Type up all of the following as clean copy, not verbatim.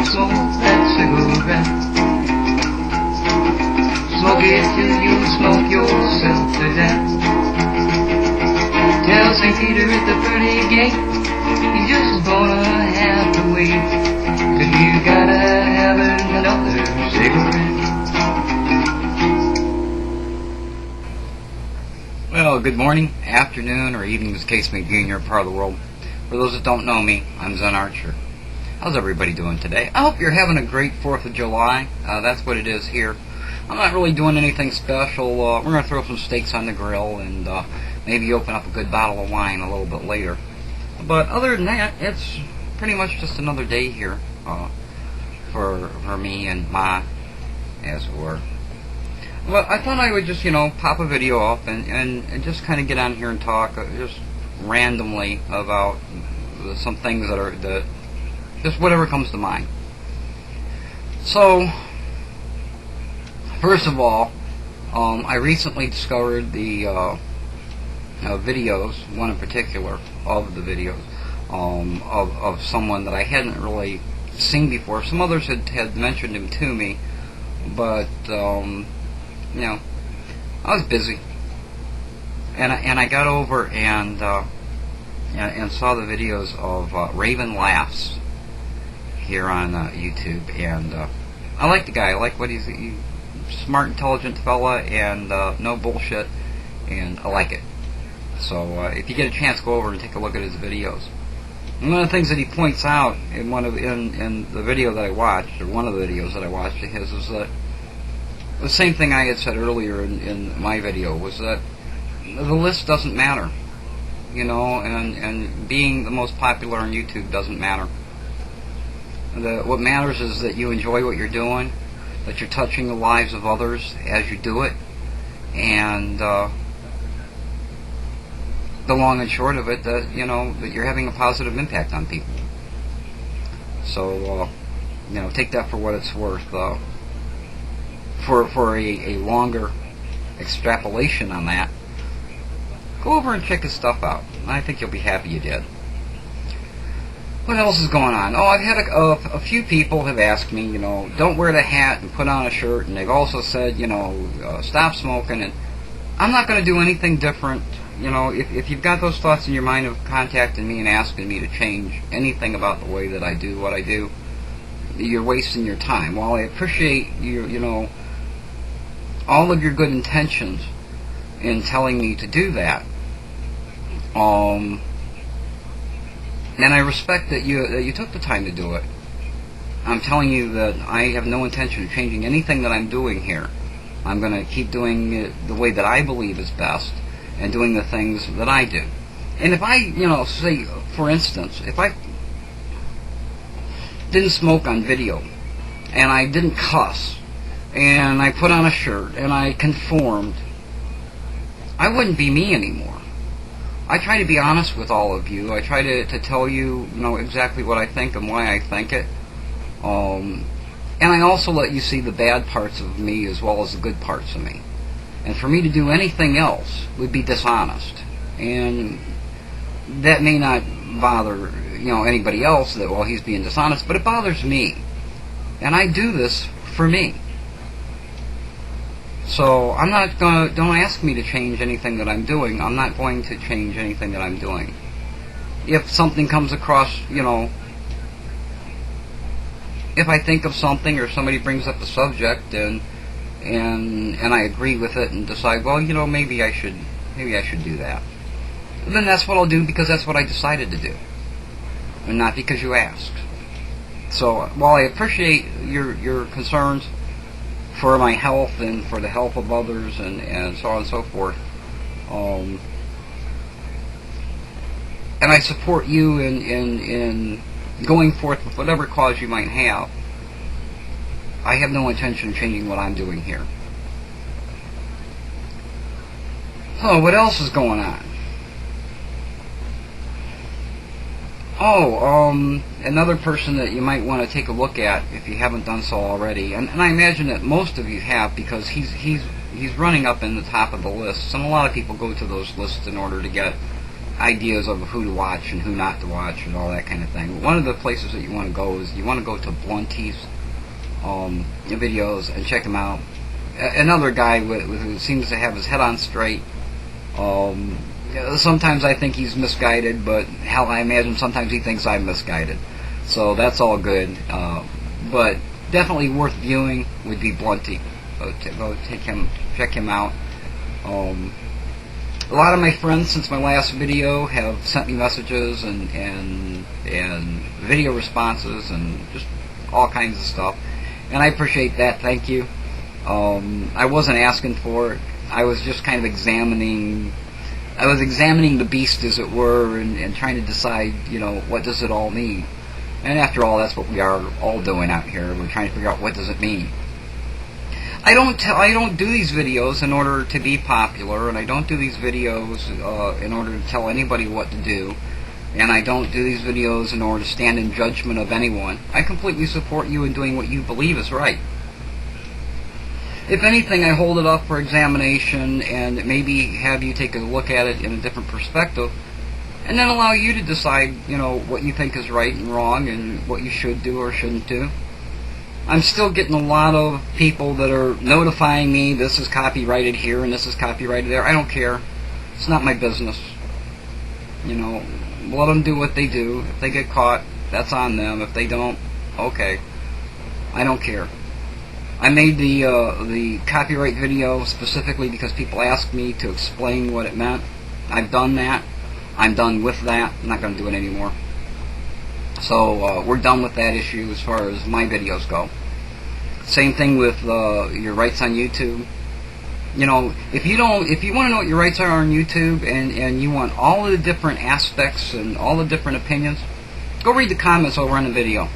smoke that cigarette. Smoke it till you smoke yourself to death. Tell St. Peter at the pearly gate, you're just gonna have to wait, 'cause you gotta have another cigarette. Well, good morning, afternoon, or evening, as the case may be in your part of the world. For those that don't know me, I'm ZenArcher. How's everybody doing today? I hope you're having a great 4th of July. That's what it is here. I'm not really doing anything special. We're going to throw some steaks on the grill and maybe open up a good bottle of wine a little bit later. But other than that, it's pretty much just another day here for me and Ma, as it were. Well, I thought I would just, pop a video up and just kind of get on here and talk just randomly about some things that just whatever comes to mind. So, first of all, I recently discovered the videos, one in particular, of the videos of someone that I hadn't really seen before. Some others had mentioned him to me, but I was busy, and I got over and saw the videos of Raven Laughs here on YouTube, and I like the guy. I like what he's smart, intelligent fella, and no bullshit, and I like it. So if you get a chance, go over and take a look at his videos. And one of the things that he points out in the video that I watched, or one of the videos that I watched of his, is that the same thing I had said earlier in my video, was that the list doesn't matter, and being the most popular on YouTube doesn't matter. What matters is that you enjoy what you're doing, that you're touching the lives of others as you do it, and the long and short of it, that that you're having a positive impact on people. So take that for what it's worth. For a longer extrapolation on that, go over and check his stuff out. I think you'll be happy you did. What else is going on? Oh, I've had a few people have asked me, don't wear the hat and put on a shirt, and they've also said, stop smoking, and I'm not going to do anything different. If you've got those thoughts in your mind of contacting me and asking me to change anything about the way that I do what I do, you're wasting your time. While I appreciate your, all of your good intentions in telling me to do that, and I respect that you took the time to do it. I'm telling you that I have no intention of changing anything that I'm doing here. I'm going to keep doing it the way that I believe is best, and doing the things that I do. And if I, say, for instance, if I didn't smoke on video, and I didn't cuss, and I put on a shirt, and I conformed, I wouldn't be me anymore. I try to be honest with all of you. I try to tell you, exactly what I think and why I think it. And I also let you see the bad parts of me as well as the good parts of me. And for me to do anything else would be dishonest. And that may not bother, anybody else, that, well, he's being dishonest, but it bothers me. And I do this for me. So I'm not going to, don't ask me to change anything that I'm doing. I'm not going to change anything that I'm doing. If something comes across, if I think of something or somebody brings up a subject and I agree with it and decide, well, maybe I should do that, then that's what I'll do, because that's what I decided to do, and not because you asked. So while I appreciate your concerns for my health and for the health of others and so on and so forth, and I support you in going forth with whatever cause you might have, I have no intention of changing what I'm doing here. So what else is going on? Oh, another person that you might want to take a look at if you haven't done so already, and I imagine that most of you have, because he's running up in the top of the lists, and a lot of people go to those lists in order to get ideas of who to watch and who not to watch and all that kind of thing. One of the places that you want to go is you want to go to Blantant's videos and check him out. Another guy who seems to have his head on straight. Sometimes I think he's misguided, but hell, I imagine sometimes he thinks I'm misguided. So that's all good. But definitely worth viewing would be Blantant. Go check him out. A lot of my friends since my last video have sent me messages and video responses and just all kinds of stuff, and I appreciate that. Thank you. I wasn't asking for it. I was just kind of examining the beast, as it were, and trying to decide, what does it all mean. And after all, that's what we are all doing out here. We're trying to figure out what does it mean. I don't do these videos in order to be popular, and I don't do these videos in order to tell anybody what to do, and I don't do these videos in order to stand in judgment of anyone. I completely support you in doing what you believe is right. If anything, I hold it up for examination and maybe have you take a look at it in a different perspective, and then allow you to decide, what you think is right and wrong and what you should do or shouldn't do. I'm still getting a lot of people that are notifying me this is copyrighted here and this is copyrighted there. I don't care. It's not my business. Let them do what they do. If they get caught, that's on them. If they don't, okay. I don't care. I made the copyright video specifically because people asked me to explain what it meant. I've done that. I'm done with that. I'm not going to do it anymore. So we're done with that issue as far as my videos go. Same thing with your rights on YouTube. If you want to know what your rights are on YouTube and you want all of the different aspects and all the different opinions, go read the comments over on the video.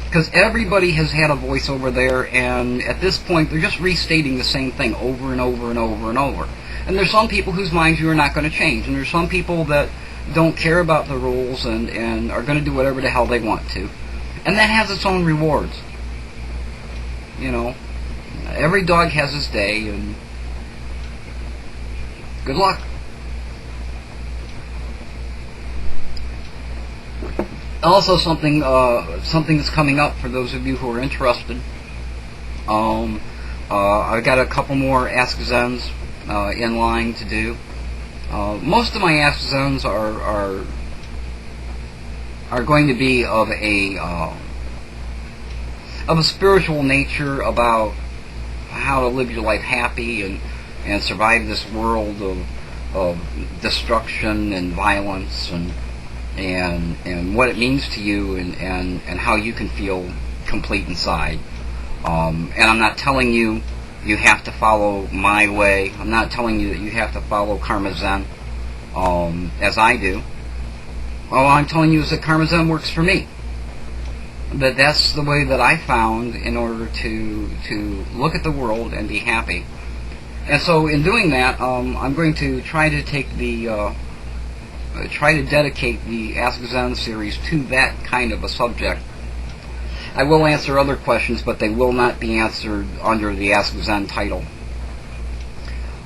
Because everybody has had a voice over there, and at this point they're just restating the same thing over and over and over and over. And there's some people whose minds you are not going to change, and there's some people that don't care about the rules and are going to do whatever the hell they want to. And that has its own rewards. Every dog has his day, and good luck. Also, something that's coming up for those of you who are interested. I've got a couple more Ask Zens in line to do. Most of my Ask Zens are going to be of a spiritual nature, about how to live your life happy and survive this world of destruction and violence and what it means to you and how you can feel complete inside. And I'm not telling you have to follow my way. I'm not telling you that you have to follow Karma Zen as I do. All I'm telling you is that Karma Zen works for me. But that's the way that I found in order to look at the world and be happy. And so in doing that, I'm going to try to take try to dedicate the Ask Zen series to that kind of a subject. I will answer other questions, but they will not be answered under the Ask Zen title.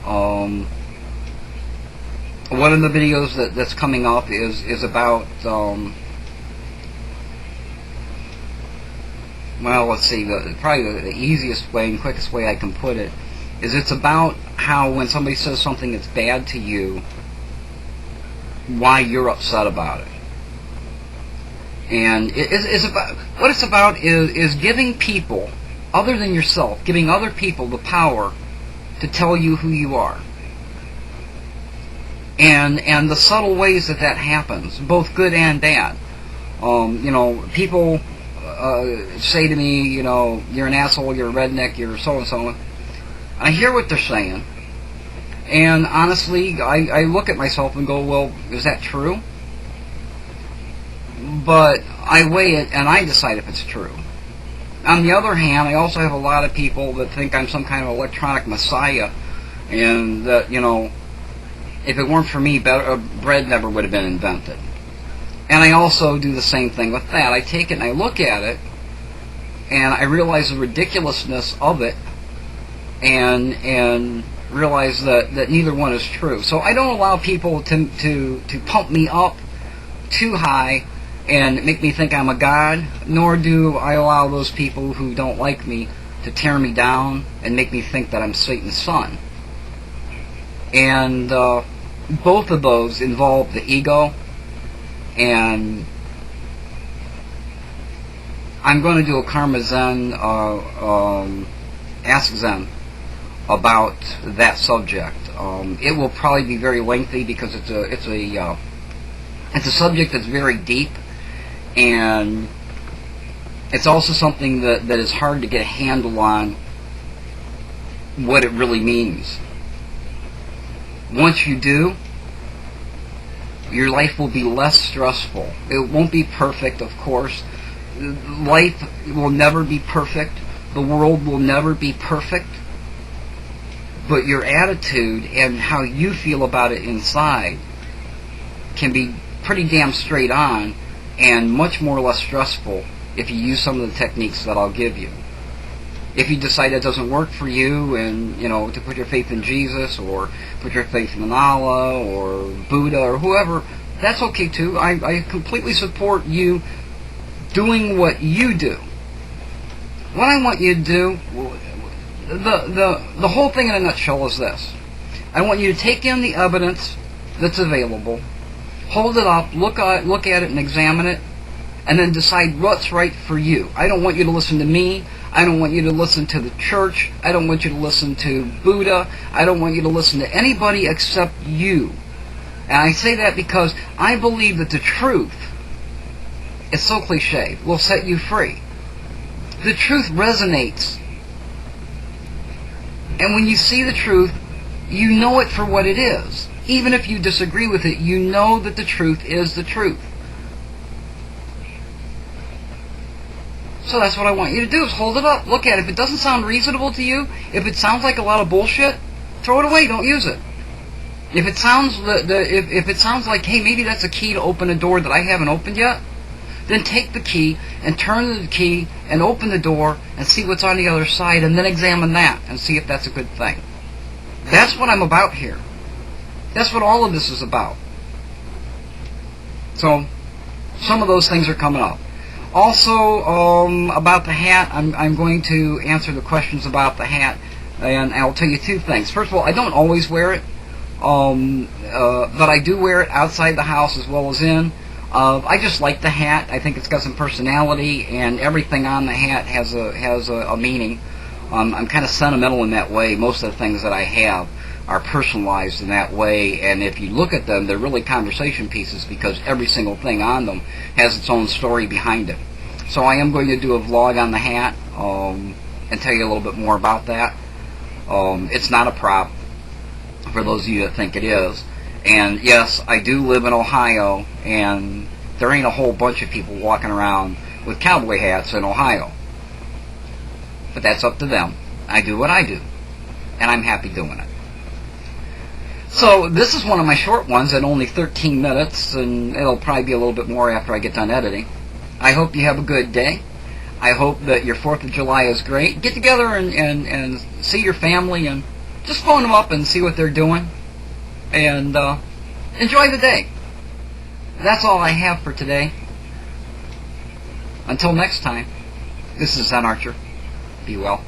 One of the videos that's coming up is about, well, let's see, probably the easiest way and quickest way I can put it is it's about how when somebody says something that's bad to you, why you're upset about it. And it's about, what it's about is giving people, other than yourself, giving other people the power to tell you who you are. And the subtle ways that happens, both good and bad. People say to me, you're an asshole, you're a redneck, you're so-and-so. I hear what they're saying. And honestly, I look at myself and go, well, is that true? But I weigh it and I decide if it's true. On the other hand, I also have a lot of people that think I'm some kind of electronic messiah, and that, if it weren't for me, bread never would have been invented. And I also do the same thing with that. I take it and I look at it, and I realize the ridiculousness of it, and realize that neither one is true. So I don't allow people to pump me up too high and make me think I'm a god, nor do I allow those people who don't like me to tear me down and make me think that I'm Satan's son. And both of those involve the ego, and I'm going to do a Karma Zen, Ask Zen about that subject. It will probably be very lengthy because it's a subject that's very deep, and it's also something that is hard to get a handle on what it really means. Once you do, your life will be less stressful. It won't be perfect, of course. Life will never be perfect. The world will never be perfect. But your attitude and how you feel about it inside can be pretty damn straight on and much more or less stressful if you use some of the techniques that I'll give you. If you decide that doesn't work for you, and to put your faith in Jesus or put your faith in Allah or Buddha or whoever, that's okay too. I completely support you doing what you do. What I want you to do, the whole thing in a nutshell is this. I want you to take in the evidence that's available, hold it up, look at it and examine it, and then decide what's right for you. I don't want you to listen to me. I don't want you to listen to the church. I don't want you to listen to Buddha. I don't want you to listen to anybody except you. And I say that because I believe that the truth, it's so cliche, will set you free. The truth resonates. And when you see the truth, you know it for what it is. Even if you disagree with it, you know that the truth is the truth. So that's what I want you to do, is hold it up, look at it. If it doesn't sound reasonable to you, if it sounds like a lot of bullshit, throw it away, don't use it. If it sounds if it sounds like, hey, maybe that's a key to open a door that I haven't opened yet, then take the key and turn the key and open the door and see what's on the other side, and then examine that and see if that's a good thing. That's what I'm about here. That's what all of this is about. So some of those things are coming up. Also, about the hat, I'm going to answer the questions about the hat, and I'll tell you two things. First of all, I don't always wear it, but I do wear it outside the house as well as in. I just like the hat. I think it's got some personality, and everything on the hat has a meaning. I'm kind of sentimental in that way. Most of the things that I have are personalized in that way, and if you look at them, they're really conversation pieces because every single thing on them has its own story behind it. So I am going to do a vlog on the hat and tell you a little bit more about that. It's not a prop, for those of you that think it is. And yes, I do live in Ohio, and there ain't a whole bunch of people walking around with cowboy hats in Ohio. But that's up to them. I do what I do, and I'm happy doing it. So this is one of my short ones at only 13 minutes, and it'll probably be a little bit more after I get done editing. I hope you have a good day. I hope that your 4th of July is great. Get together and see your family, and just phone them up and see what they're doing. And enjoy the day. That's all I have for today. Until next time, this is ZenArcher. Be well.